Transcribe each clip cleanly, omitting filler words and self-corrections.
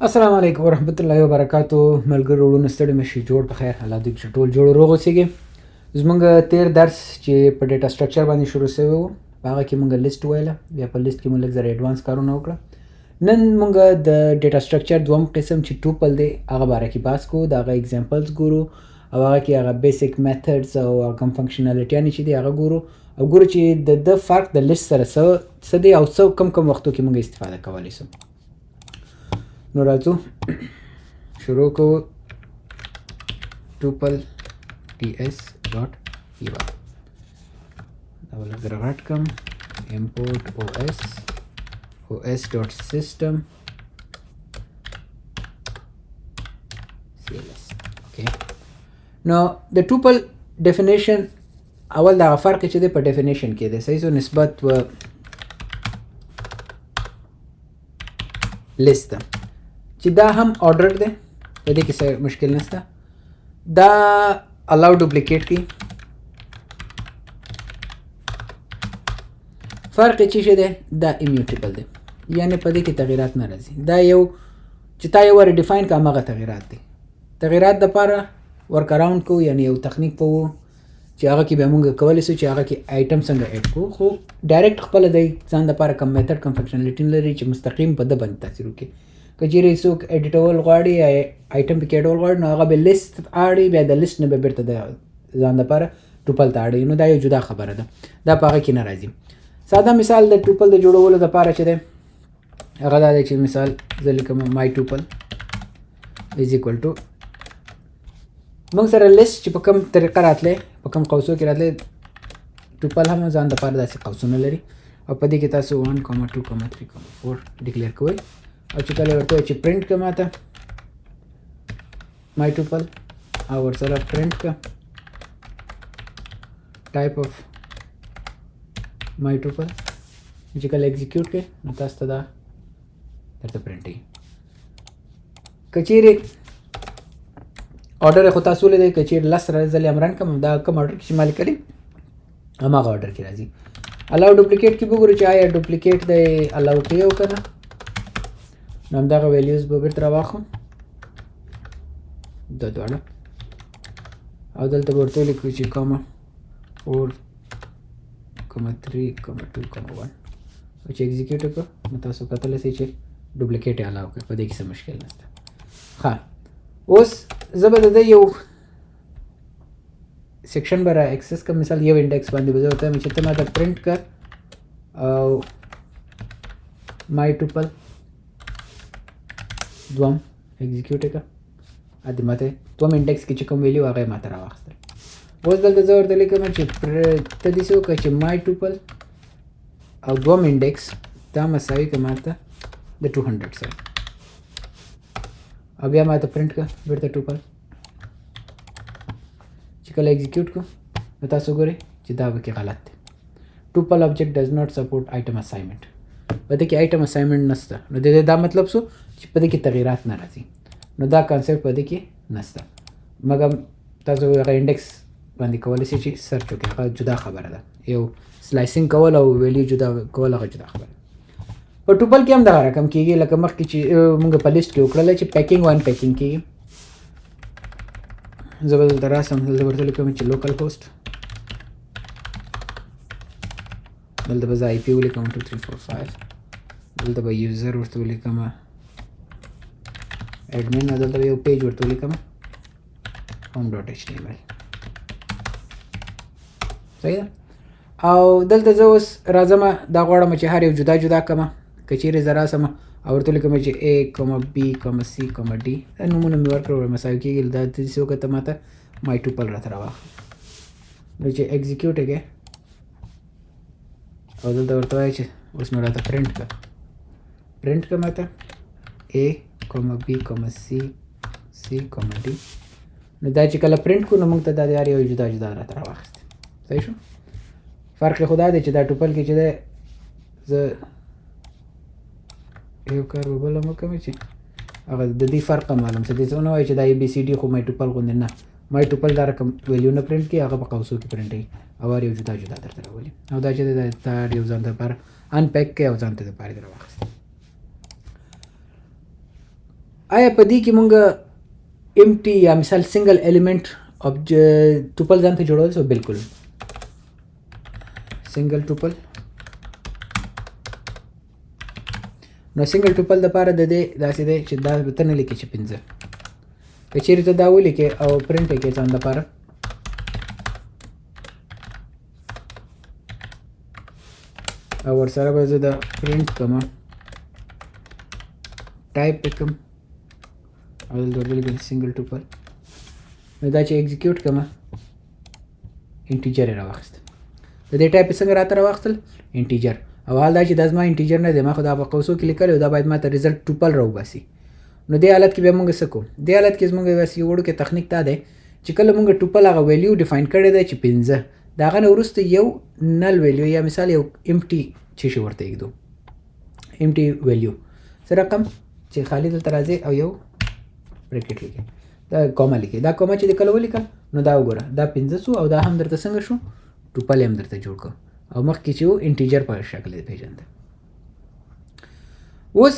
السلام علیکم ورحمت الله وبرکاتو. ملګرو وروڼو ستړي مشي، جوړ په خیر، الله دې چې ټول جوړ روغ اوسېږي. زمونږ تیر درس چې په ډیټا سټرکچر باندې شروع شوی و، په هغه کې مونږ لیست ویله، بیا په لیست کې مونږ لږ زره ایډوانس کارونه وکړه. نن مونږ د ډیټا سټرکچر دوم قسم چې ټوپل دی هغه باره کې بحث کوو، د هغه اگزامپلز ګورو او هغه کې هغه بیسیک میتھډز او کوم فنکشنالیټیانې چې دی هغه ګورو او ګورو چې د فرق د لیست سره څه دی او څه کم وختو کې مونږ استفاده کولی سو. نو راځو شروع کوو. tuple ts.py دا ولږ زره غټ کم. import os.system cls. اوکې، نو د ټوپل ډیفینیشن اول دا فرق چې دی په ډیفینیشن کې دی، صحیح سو نسبت و لیست ده چې دا هم آرډر دی، په دې کې څه مشکل نشته. دا الاو ډوپلیکیټ کی فرق چې شه دی دا امیوټیبل دی، یعنی په دې کې تغیرات نه راځي. دا یو چې تا یو ریډیفاین کا هغه تغیرات دي. تغیرات د پاره ورک اراوند کو، یعنی یو تخنیک په وو چې هغه کې به موږ کولی سو چې هغه کې آیټم څنګه اډ کو، خو ډایرکټ خپل دی ځان د پاره کم میتھډ کم فنکشنالیټی لري چې مستقیم په د باندې تاثیر وکړي. که چیرې څوک ایډیټول غواړي آیټم پکې اډول غواړي، نو هغه به لیست اړي، بیا د لیست نه به بیرته د ځان لپاره ټوپل ته اړي. نو دا یو جدا خبره ده، دا په هغه کې نه راځي. ساده مثال د ټوپل د جوړولو لپاره چې دی هغه دا دی چې مثال زه لیکم مای ټوپل از ایکول ټو موږ سره لیست چې په کوم طریقه راتلی، په کوم قوسو کې راتلی، ټوپل هم ځان لپاره داسې قوسونه لري او په دې کې تاسو 1, 2, 3, 4 ډیکلیئر کوئ او چې کله ورته چې پرنټ که ماته مای ټوپل او ورسره پرنټ که ټایپ اف مای ټوپل، چې کله ایگزیکیوټ کې نو تاسو ته دا درته پرنټ کړي. که چیرې آرډر خو تاسو ولیدئ، که چیرې 10 ځلې هم رن کړم دا کوم آرډر کې چې ما لیکلي هماغه آرډر کې راځي. الاو ډوپلیکیټ کې به وګورو چې آیا ډوپلیکیټ دی الاو کوي او که نه، نو همدغه ویلیوز به بیرته راواخلو دا دواړه او دلته به ورته ولیکو چې 4, 3, 2, 1 او چې ایگزیکیوټ وکړو نو تاسو کتلی شئ چې ډوپلیکیټ یې الاو کړي، په دې کې څه مشکل نشته. ښه، اوس زه به د ده یو سیکشن به را اکسس کړم. مثال یو انډیکس باندې به زه ورته وایم چې ته ماته پرنټ کړ او مای ټوپل دوم ایگزیکیوټ یې کړه، ا دې ماته دوم انډیکس کې چې کوم ویلیو هغه یې ماته راواخیستل. اوس دلته زه ورته لیکم چې ته داسې وکړه چې مای ټوپل او دوم انډیکس دا مساوي که ماته د 200 سره، او بیا ماته پرنټ کړه بیرته ټوپل. چې کله ایگزیکیوټ کړو نو تاسو ګورئ چې دا پکې غلط دی. ټوپل آبجیکټ ډز ناٹ سپورټ آیټم اسایمنټ، په دې کې آیټم اسایمنټ نشته، نو د دې دا مطلب شو چې په دې کې تغیرات نه راځي. نو دا کانسیپټ په دې کې نشته، مګر تاسو هغه انډیکس باندې کولی شئ چې سرچ وکړئ، هغه جدا خبره ده. یو سلایسینګ کول او ویلیو جدا کول هغه جدا خبره ده. په ټوپل کې هم دغه رقم کېږي لکه مخکې چې موږ په لیست کې وکړله چې پیکینګ وان پیکینګ کېږي. زه به دلته راسم، دلته ورته لیکم چې لوکل هوسټ، دلته به زه آی پي ولیکم 2345، دلته به یوزر ورته ولیکم ایډمن، دلته به یو پیج ورته ولیکم home.html. صحیح ده. او دلته زه اوس راځم دا غواړم چې هر یو جدا جدا کړم. که چیرې زه راسم او ورته ولیکم چې A, B, C, D نومونه مې ورکړل مساوي کېږي، دا داسې وکړه ته ماته مای ټوپل راته راواخله. نو چې ایگزیکیوټ یې کړې او دلته ورته وایي چې اوس مې راته پرنټ کړه، پرنټ کړه ماته A, B, C, D. نو دا چې کله پرنټ کړو نو موږ ته دا د هر یو جدا جدا راته راواخیستې. صحیح شو. فرق خو دا دی چې دا ټوپل کې چې دی زه یو کار به بل هم وکړم چې هغه د دې فرق هم معلوم څه دې څه ونه وایي چې دا ABCD خو مای ټوپل غوندې نه، مای ټوپل دا رقم ویلیو نه پرنټ کړي، هغه په قوسو کې پرنټ کړي او هر یو جدا جدا درته راولي. او دا چې دی دا هر یو ځان لپاره ان پیک کړي او ځان ته دپاره یې راواخیستې. آیا په دې کې مونږ امټي یا مثال سنگل ایلیمنٹ ټوپل ځان ته جوړول سو؟ بالکل سنگل ټوپل. نو سنگل ټوپل دپاره د دې داسې دی چې دا به ته نه لیکې چې 5. که چیرې ته دا ولیکې او پرنټ یې کړې ځان دپاره او ورسره به زه د پرنټ کومه ټایپ یې کوم او دلته ورته سنگل ټوپل. نو دا چې ایگزیکیوټ کومه انټیجر یې راواخیست. د دې ټایپ یې څنګه راته راواخیستل؟ انټیجر. او حال دا چې دا زما انټیجر نه دی، ما خو دا په قوسو کې لیکلی او دا باید ما ته ریزلټ ټوپل راوباسي. نو دې حالت کې بیا مونږ څه کوو؟ دې حالت کې زمونږ بس یو وړوکی تخنیک دا دی چې کله مونږ ټوپل هغه ویلیو ډیفاین کړی دی چې 5، د هغه نه وروسته یو نل ویلیو یا مثال یو امټي چې شي ورته ایږدو، امټي ویلیو څه رقم چې خالي دلته راځي او یو بریکټ لیکي، دا کومه لیکي. دا کومه چې د کله ولیکه نو دا وګوره دا 5 سو او دا هم درته څنګه شو؟ ټوپل هم درته جوړ کړو او مخکې چې و انټیجر په شکل یې پېژنده. اوس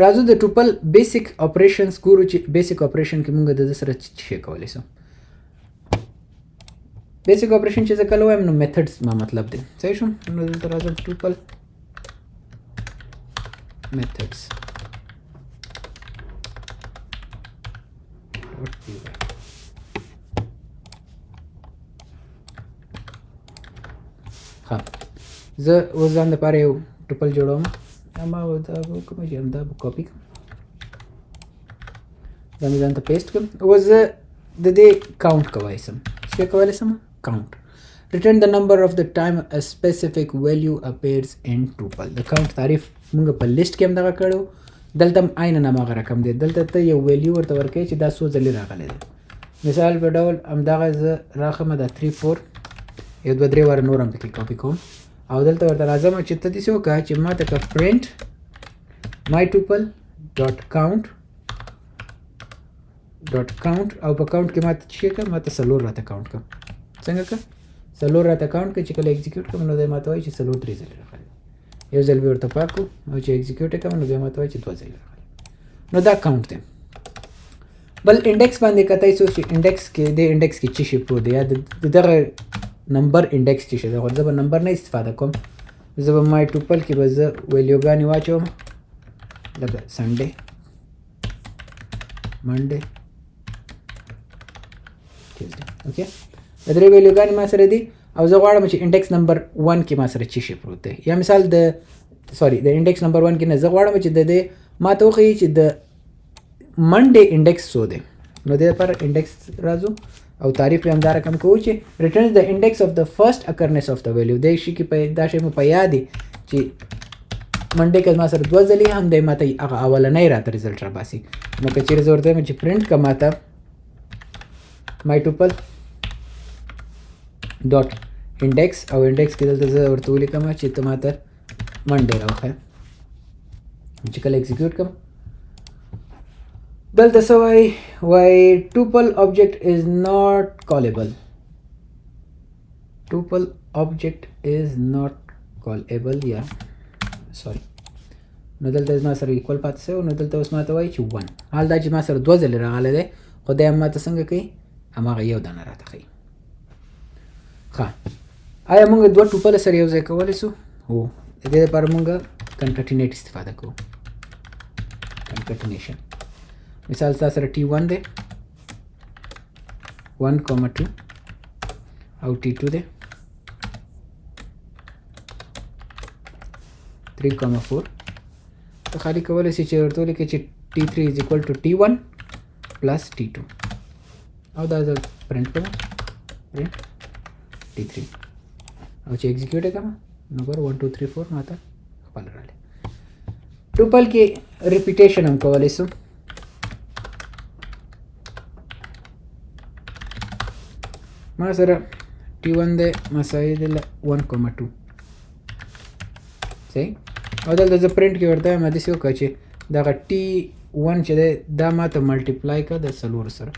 راځو د ټوپل بیسیک اپریشنز ګورو چې بیسیک اپریشن کې مونږ د ده سره څه شی کولی سو. بیسیک اپریشن چې زه کله وایم نو میتھډز ما مطلب دی. صحیح شو؟ نو دلته راځم ټوپل میتھډز ها زه اوس ځان دپاره یو ټوپل جوړوم. ما دا به کوم چې دا به کاپي کړم، دا مې ځان ته پیسټ کړم. اوس زه د دې کاونټ کولی سم. څه کولی سم؟ کاونټ. ریټرن د نمبر آف د ټایم ا سپیسیفیک ویلیو اپیرز ان ټوپل. د کاونټ تعریف موږ په لیسټ کې هم دغه کړو، دلته هم عین هماغه رقم دی. دلته ته یو ویلیو ورته ورکوې چې دا څو ځلې راغلی دی. مثال په ډول همدغه زه راښمه دا 3 4 یو 2 3 واره نور هم پکې کاپي کوم او دلته ورته راځم چې ته داسې وکړه چې ما ته که پرنټ مای ټوپل ډاټ کاونټ او په کاونټ کې ما ته څه کړه؟ ما ته 4 راته کاونټ کړه. څنګه کړه؟ 4 راته کاونټ کړه چې کله ایگزیکیوټ کوم نو دی ما ته وایي چې 4 3 ځلې راغلی. یو ځل بیا ورته پاک کړو او چې ایگزیکیوټ یې کوم نو بیا ما ته وایي چې 2 ځلې راغلی. نو دا کاونټ دی. بل انډیکس باندې کتای څو چې انډیکس کې د انډیکس کې څه شی پروت دی یا دغه نمبر انډیکس څه شی دی. خو زه به نمبر نه استفاده کوم، زه به مای ټوپل کې به زه ویلیوګانې واچوم لکه سنډے، منډے، ټیوزډے. اوکې دا درې ویلیوګانې ما سره دي او زه غواړم چې انډیکس نمبر 1 کې ما سره څه شی پروت دی. یا مثال د انډیکس نمبر 1 کې نه زه غواړم چې د دې ما ته وښیي چې د منډے انډیکس څو دی. نو د دې لپاره انډیکس راځو او تعریف یې هم دا رقم کوو چې ریټرنز د انډیکس آف د فرست اکرنس آف د ویلیو. دې شي کې دا شی مو په یاد دی چې منډے که ما سره 2 ځلې هم دی ما ته هغه اولنی راته ریزلټ راباسي. نو که چیرې زه ورته وایم چې پرنټ که ما ته مای ټوپل ډاټ انډیکس او انډیکس کې دلته زه ورته ولیکم چې ته ما ته منډے راوښیه، چې کله ایگزیکیوټ کړم دلته څه وایي ټوپل آبجیکټ از ناٹ کالبل. ټوپل آبجیکټ از ناٹ کالبل یا سوري. نو دلته ما سره ایکول پاتې شوی. نو دلته اوس ما ته وایي چې 1. حال دا چې ما سره 2 ځلې راغلی دی خو دی هم ما ته څنګه کوي؟ هماغه یو دانه راته ښیي. ښه آیا موږ 2 ټوپله سره یو ځای کولی شو؟ هو. د دې لپاره موږ کنکټینیټ استفاده کوو. کنکټینیشن مثال ستا سره T1 دی 1,2 او T2 دی 3,4. ته خالی کولی شي چې ورته ولیکې چې T3 is equal to T1 plus T2 او دا زه پرنټ کوم پرنټ T3 او چې ایگزیکیوټ یې کوم نو ګوره 1 2 3 4 ماته خپل راغلی. ټوپل کې ریپیټیشن هم کولی شو. ما سره T1 دی مساوي دی 1,2 صحیح. او دلته زه پرنټ کې ورته وایم داسې وکړه چې دغه T1 چې دی دا ما ته ملټیپلای کړه د 4 سره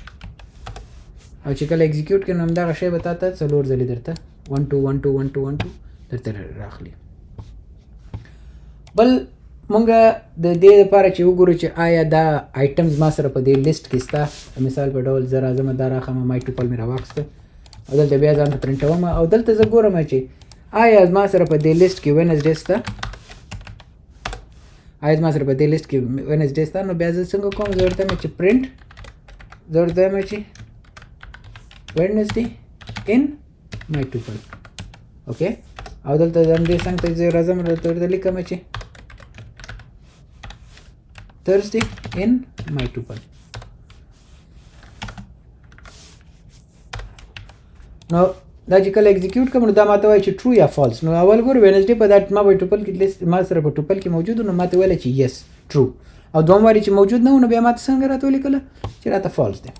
او چې کله ایگزیکیوټ کړې نو همدغه شی به تا ته 4 ځلې درته 1 2 1 2 1 2 1 2 درته راخلي. بل مونږه د دې لپاره چې وګورو چې آیا دا آیټمز ما سره په دې لیست کې شته. مثال په ډول زه راځم دا راخلم مای ټوپل مې راواخیسته او دلته بیا ځان ته پرنټوم او دلته زه ګورم چې آیا ما سره په دې لیست کې وینسډے شته، آیا ما سره په دې لیست کې وینسډے شته. نو بیا زه څنګه کوم، زه ورته وایم چې پرنټ، زه ورته وایم چې وینسډے ان مای ټوپل. اوکې، او دلته همدې څنګ ته زه راځم دلته ورته لیکم چې Thursday in my tuple. نو دا چې کله ایگزیکیوټ کوم نو دا ماته وایي چې ټرو یا فالس. نو اول ګور وینسډے په دا ما په ټوپل کې لیست ما سره په ټوپل کې موجود نو ماته ویل چې یس ټرو، او دوم واری چې موجود نه و نو بیا ماته څنګه راته ولیکل چې راته فالس دی.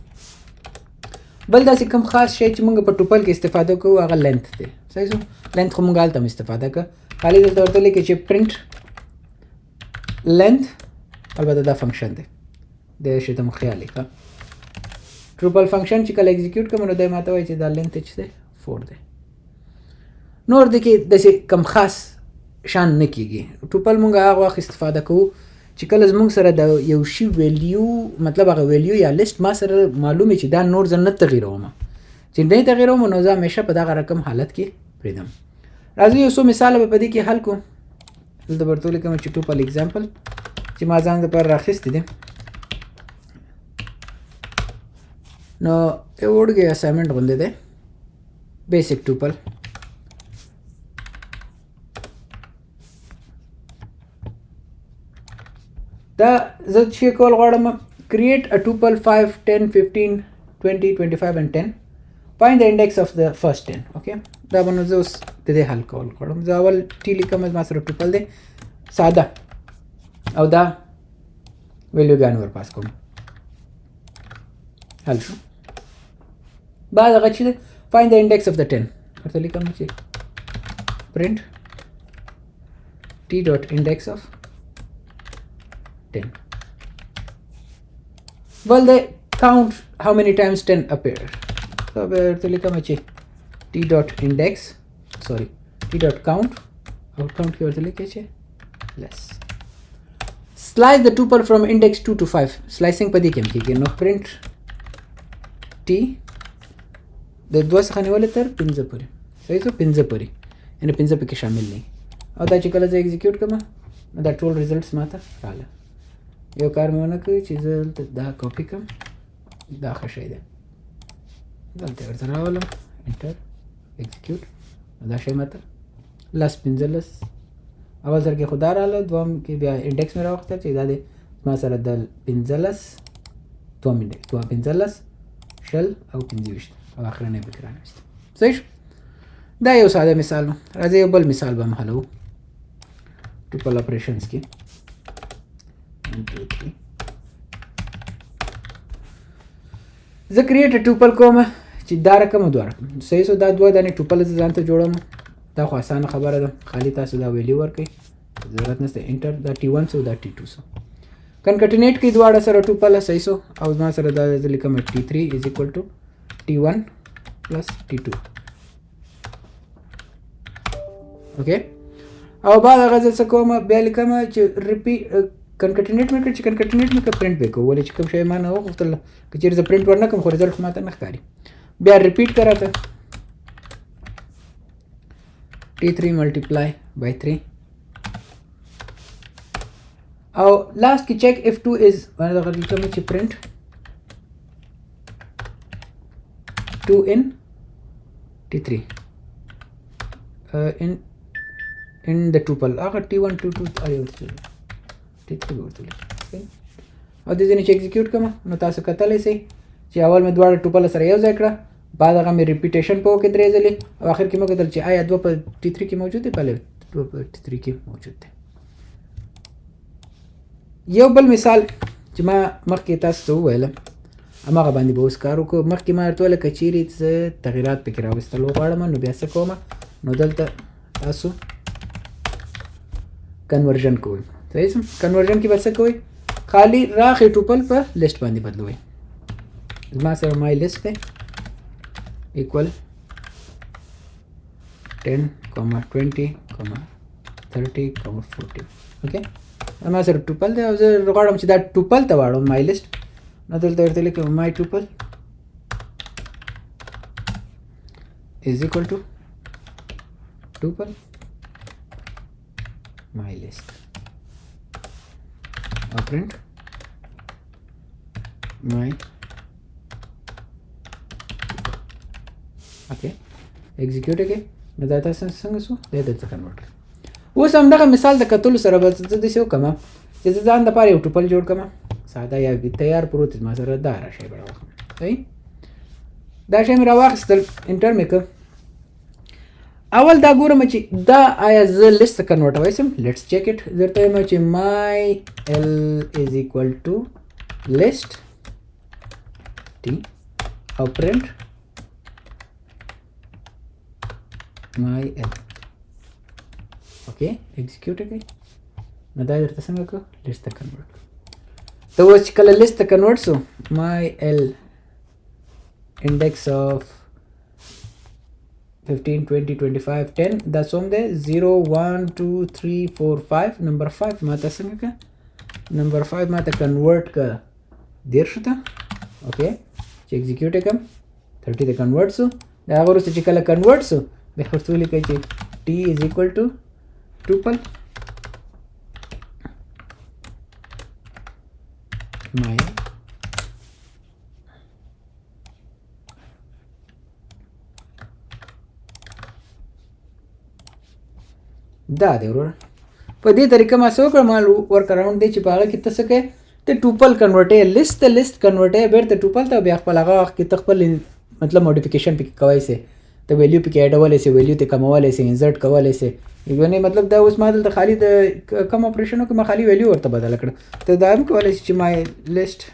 بل داسې کوم خاص شی چې موږ په ټوپل کې استفاده کوو هغه لینث دی. صحیح شو، لینث خو موږ هلته هم استفاده کوو، خالي دلته ورته لیکي چې پرنټ لینث. البته دا فنکشن دی، د شي ته مو خیال وکړه. ټروپل فنکشن چې کله ایگزیکیوټ کوم نو دا ماته وایي چې دا لینث چې دی 4 دی. نور د کې داسې کم خاص شان نه کیږي. ټوپل مونږ هغه وخت استفاده کوو چې کله زمونږ سره د یو شي ویلیو، مطلب هغه ویلیو یا لیست ما سره معلومه چې دا نور زه نه تغییروم، چې نه تغییروم نو زه همیشه په دغه رقم حالت کې پرېږدم. راځئ یو څو مثال به په دې کې حل کړو. دلته به ورته ولیکم چې ټوپل اگزامپل چې ما ځان دپاره راخیستی دی. نو یو وړوکی اسایمنټ غوندې دی، بیسک ټوپل. دا زه چې کول غواړم create a tuple 5 10 15 20 25 and 10 find the index of the first 10. اوکې، دا به نو زه اوس د دې حل کول غواړم. زه اول ټي لیکم، ما سره ټوپل دی ساده او دا ویلیوګان ور پاس کوم. حل شو. بعد هغه چې find the index of the 10 ورته لیکم چې print t dot index of 10. Well, they count how many times 10 appear. So ورته لیکم چې t dot index t dot count out count کې ورته لیکم چې less. Slice the tuple from index 2 to 5. Slicing په دې کې کېږي. نو print t د 2 څخه نیولې تر 15 پورې. صحیح شو، 15 پورې، یعنې 15 پکې شامل نه. او دا چې کله زه ایگزیکیوټ کوم نو دا ټول ریزلټس ماته راغله. یو کار مې ونه کړی چې زه دلته دا کاپي کړم، دا ښه شی دی. دلته ورته راولم انټر ایگزیکیوټ، دا شی ماته 15 اول ځل کې خو دا راغله، دوم کې بیا انډیکس مې راوخته چې دا دی ما سره د 15 دوم انډیکس 15 شل او 25 او اخرنی پکې رانیسته. صحیح شو، دا یو ساده مثال و. راځئ یو بل مثال به هم حلوو ټوپل اپریشنز کې. 1 2 3 زه کریټ ټوپل کوم چې دا رقم او دا رقم. صحیح شو، دا دوه دانې ټوپل زه ځان ته جوړوم. دا خو اسانه خبره ده، خالی تاسو دا ویلیو ورکړئ، ضرورت نشته انټر. دا T1 سو دا T2 سو کنکټینیټ کې دواړه سره ټوپل. صحیح شو، او ما سره دا زه لیکم T3 is equal to T1 plus T2. اوکې، او بعد هغه زه څه کوم بیا لیکم چې ریپیټ کنکټینیټ مې کړ، چې کنکټینیټ مې کړ پرنټ به کوو، ولې چې کوم شی ما نه وغوښتل که چېرې زه پرنټ ورنه کړم خو ریزلټ خو ماته نه ښکاري. بیا ریپیټ کړه ته T3 multiply by 3 او لاست کې چیک if 2 is باندې هغه لیکم چې print 2 in T3 in the tuple. هغه T1 T2 اړ ورته T3 ورته او د دې نه چې ایگزیکیوټ کوم نو تاسو کتلی سئ چې اول مې دواړه ټوپل سره یو ځای کړه، بعد هغه مې ریپیټیشن په وکړه 3 ځلې، او اخر کې مې وکتل چې آیا 2 په T3 کې موجود دی، بله 2 په T3 کې موجود دی. یو بل مثال چې ما مخکې تاسو ته وویلم هماغه باندې به اوس کار وکړو. مخکې ما ورته ویله که چیرې زه تغیرات پکې راوستل وغواړم نو بیا څه کوم، نو دلته تاسو کنورژن کوئ. صحیح سم، کنورژن کې به څه کوئ، خالی راخې ټوپل په لیست باندې بدلوئ. زما سره مای لیست دی equal 10, 20, 30, 40. Okay. ما سره ټوپل دی او زه غواړم چې دا ټوپل ته واړم مای لیست نو دلته ورته لیکم مای ټوپل is equal to tuple my list or print my okay execute again نو دا تاسو څنګه شو دا د څه کنورټ اوس هم دغه مثال د کتلو سره به څه د شو کما چې ځان د پاره یو ټوپل جوړ کما ساده یا به تیار پروت ما سره دا راشي بڑا صحیح دا شی مې راواخیستل انټر مې کړ اول دا ګورم چې دا آیا زه لیست کنورټوي سم لیټس چیک اټ درته وایم چې my l is equal to list t او print my l okay execute again نو دا درته څنګه کو لیست کنورټ ته اوس چې کله لیست کنورټ سو my l index of 15 20 25 10 دا څوم دی 0 1 2 3 4 5 نمبر 5 ماته څنګه کا نمبر 5 ماته کنورټ کا دیر شته اوکې چې ایگزیکیوټ کم 30 ته کنورټ سو دا غوړو چې کله کنورټ سو به ورته لیکي چې t is equal to tuple my دا دی ورور په دې طریقه ما څه وکړم ما ورک اراوند دی چې په هغه کې ته څه کوې ته ټوپل کنورټې لیست کنورټې بیرته ټوپل ته بیا خپل هغه وخت کې ته خپل مطلب موډیفیکیشن پکې کولی سې ته ویلیو پکې اډولی سې ویلیو ته کمولی سې انزرټ کولی سې یعنې مطلب دا اوس ما دلته خالي د کم اپریشنو کې ما خالي ویلیو ورته بدله کړه ته دا هم کولی سې چې مای لیست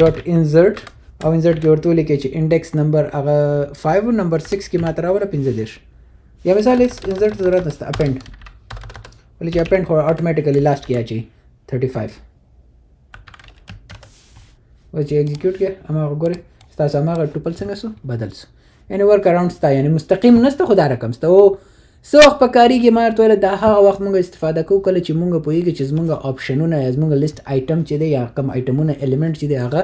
ډاټ انزرټ او انزرټ کې ورته ولیکې چې انډیکس نمبر هغه 5 نمبر 6 کې ما ته راوله 15 یا مثال انزرټ ته ضرورت نشته اپینډ ولې چې اپینډ خو اټومیټیکلی لاست کې اچي 35 و چې ایگزیکیوټ کې هماغه ګورې ستاسو هماغه ټوپل څنګه سو بدل سو یعنې ورک اراوند ستا یعنې مستقیم نسته خو دا رقم سته او څه وخت په کارېږي ما ورته ویله دا هغه وخت مونږ استفاده کوو کله چې مونږ پوهېږي چې زمونږ آپشنونه یا زمونږ لیست آیټم چې دی یا کم آیټمونه الیمنټ چې دی هغه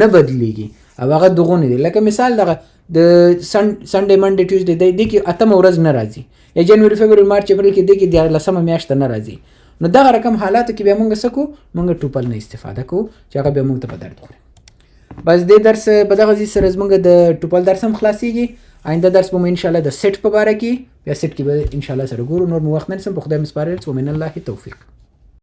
نه بدلېږي او هغه دغونې دی لکه مثال دغه د سنډے منډے ټیوزډے دی کې اتمه ورځ نه راځي یا جنوري فبروري مارچ اپریل کې دی کې 14مه میاشت نه راځي نو دغه رقم حالاتو کې بیا مونږ څه کوو مونږ ټوپل نه استفاده کوو چې هغه بیا مونږ ته په درد خوري بس دې درس په دغه ځای سره زمونږ د ټوپل درس هم خلاصېږي آینده درس به مو انشاءالله د سیټ په باره کې بیا سیټ کې به انشاءالله سره ګورو نور مو وخت نه نیسم په خدای مې سپارل ومن الله توفیق